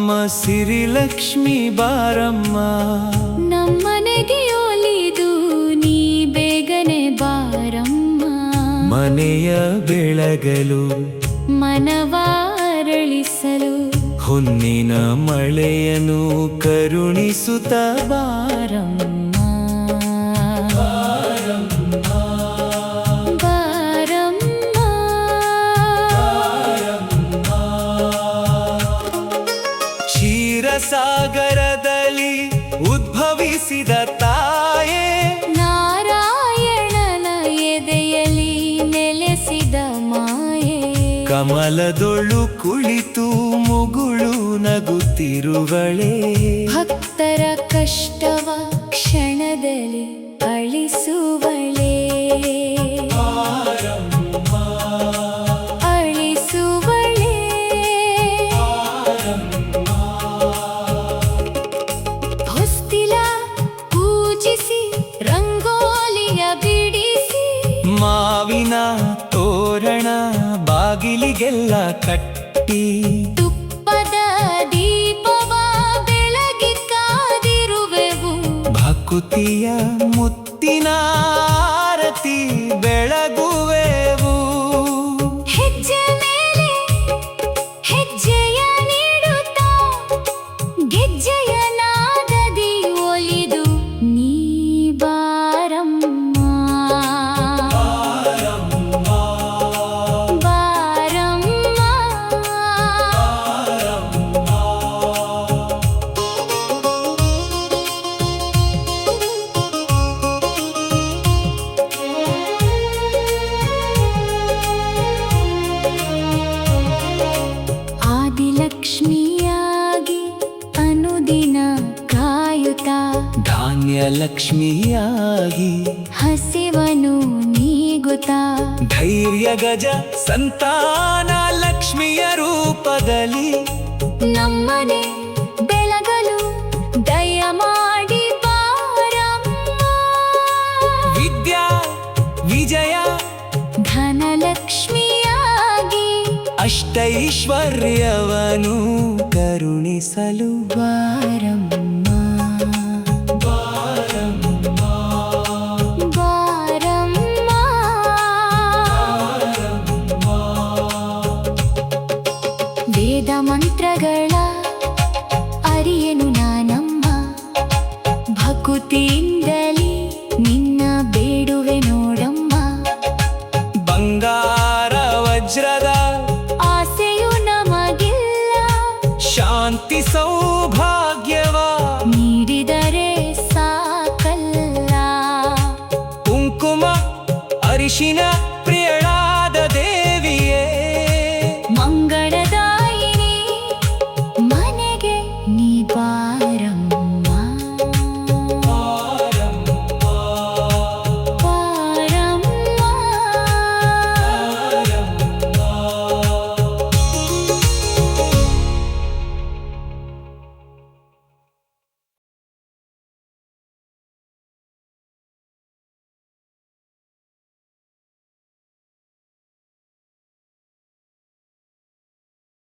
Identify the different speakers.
Speaker 1: ಅಮ್ಮ ಸಿರಿಲಕ್ಷ್ಮಿ ಬಾರಮ್ಮ.
Speaker 2: ನಮ್ಮನೆಗೆ ಒಲಿದು ನೀ ಬೇಗನೆ ಬಾರಮ್ಮ.
Speaker 1: ಮನೆಯ ಬೆಳಗಲು
Speaker 2: ಮನವಾರಳಿಸಲು
Speaker 1: ಹೊನ್ನಿನ ಮಳೆಯನ್ನು ಕರುಣಿಸುತ್ತ
Speaker 2: ಬಾರಮ್ಮ. ಬಾರಮ್ಮ
Speaker 1: ಕ್ಷೀರಸಾಗರದಲ್ಲಿ ಉದ್ಭವಿಸಿದ ತಾಯೇ,
Speaker 2: ನಾರಾಯಣನ ಎದೆಯಲ್ಲಿ ನೆಲೆಸಿದ ಮಾಯೆ.
Speaker 1: ಕಮಲದೊಳು ಕುಳಿತು ಮುಗುಳು ನಗುತ್ತಿರುವಳೆ.
Speaker 2: ಭಕ್ತರ ಕಷ್ಟವ ಕ್ಷಣದಲ್ಲಿ ಅಳಿಸುವಳೆ. ಅಳಿಸುವಳೆ. ಹೊಸ್ತಿಲ ಪೂಜಿಸಿ ರಂಗೋಲಿಯ ಬಿಡಿಸಿ,
Speaker 1: ಮಾವಿನ ತೋರಣ ಬಾಗಿಲಿಗೆಲ್ಲ ಕಟ್ಟಿ,
Speaker 2: ತುಪ್ಪದ ದೀಪವ ಬೆಳಗಿ ಕಾದಿರುವೆವು.
Speaker 1: ಭಕುತಿಯ ಮುತ್ತಿನ ಆರತಿ ಬೆಳಗುವೆವು.
Speaker 2: ಹೆಜ್ಜೆ ಮೇಲೆ ಹೆಜ್ಜೆಯ ನೀಡುತ್ತಾ ಗೆಜ್ಜೆಯ ನಾದದಿ ಒಲಿದು ನೀ ಬಾರಮ್ಮ. ಬಾರಮ್ಮ. ಆದಿಲಕ್ಷ್ಮಿಯಾಗಿ ಅನುದಿನ ಕಾಯುತ್ತಾ,
Speaker 1: ಧಾನ್ಯಲಕ್ಷ್ಮಿಯಾಗಿ
Speaker 2: ಹಸಿವನು ನೀಗುತ್ತಾ,
Speaker 1: ಧೈರ್ಯ ಗಜ ಸಂತಾನ ಲಕ್ಷ್ಮಿಯ ರೂಪದಲ್ಲಿ
Speaker 2: ನಮ್ಮನೆ ಬೆಳಗಲು ದಯ ಮಾಡಿ ಬಾರಮ್ಮ.
Speaker 1: ವಿದ್ಯಾ ವಿಜಯ
Speaker 2: ಧನಲಕ್ಷ್ಮಿಯಾಗಿ
Speaker 1: ಅಷ್ಟೈಶ್ವರ್ಯವನು ಕರುಣಿಸಲು
Speaker 2: ಬಾರಮ್ಮ. ಬಾರಮ್ಮ. ವೇದ ಮಂತ್ರಗಳ ಅರಿಯನು ನಾನಮ್ಮ. ಭಕುತಿಯಿಂದಲೇ ನಿನ್ನ ಬೇಡುವೆ ನೋಡಮ್ಮ.
Speaker 1: ಬಂಗಾರ ವಜ್ರದ
Speaker 2: ಆಸೆಯು ನಮಗಿಲ್ಲ,
Speaker 1: ಶಾಂತಿ ಸೌಭಾಗ್ಯ